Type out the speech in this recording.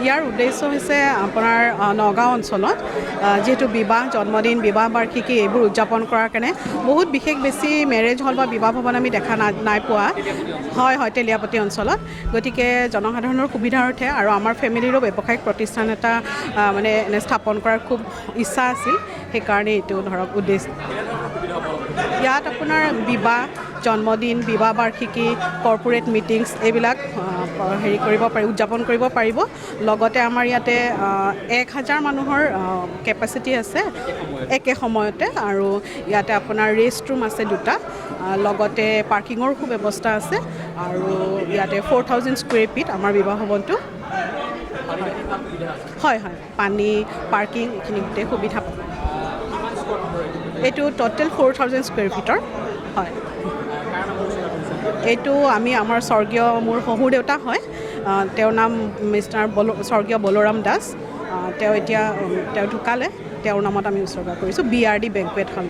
ইয়াৰ উদ্দেশ্য হৈছে আপোনাৰ নগাঁও অঞ্চলত যেহেতু বিবাহ জন্মদিন বিবাহ বাৰ্ষিকী এইবোৰ উদযাপন কৰাৰ কাৰণে বহুত বিশেষ বেছি মেৰেজ হল বা বিবাহ ভৱন আমি দেখা নাই পোৱা হয় তেলিয়াপতি অঞ্চলত গতিকে জনসাধাৰণৰ সুবিধাৰ্থে আৰু আমাৰ ফেমিলিৰো ব্যৱসায়িক প্ৰতিষ্ঠান এটা মানে স্থাপন কৰাৰ খুব ইচ্ছা আছিল সেইকাৰণে এইটো ধৰক উদ্দেশ্য ইয়াত আপোনাৰ বিবাহ জন্মদিন বিবাহ বাৰ্ষিকী কৰ্পোৰেট মিটিংছ এইবিলাক হেৰি কৰিব পাৰি উদযাপন কৰিব পাৰিব লগতে আমাৰ ইয়াতে 1000 মানুহৰ কেপাচিটি আছে একে সময়তে আৰু ইয়াতে আপোনাৰ ৰেষ্ট ৰুম আছে দুটা লগতে পাৰ্কিঙৰ খুব ব্যৱস্থা আছে আৰু ইয়াতে 4000 স্কুৱেৰ ফিট আমাৰ বিবাহ ভৱনটো হয় পানী পাৰ্কিং এইখিনি গোটেই সুবিধা পাব এইটো টোটেল 4000 স্কুৱেৰ ফিটৰ হয় এইটো আমি আমাৰ স্বৰ্গীয় মোৰ শহুৰ দেউতা হয় তেওঁৰ নাম মিষ্টাৰ স্বৰ্গীয় বলোৰাম দাস তেওঁ এতিয়া তেওঁ ঢুকালে তেওঁৰ নামত আমি উৎসৰ্গা কৰিছোঁ BRD বেংকুৱেট হল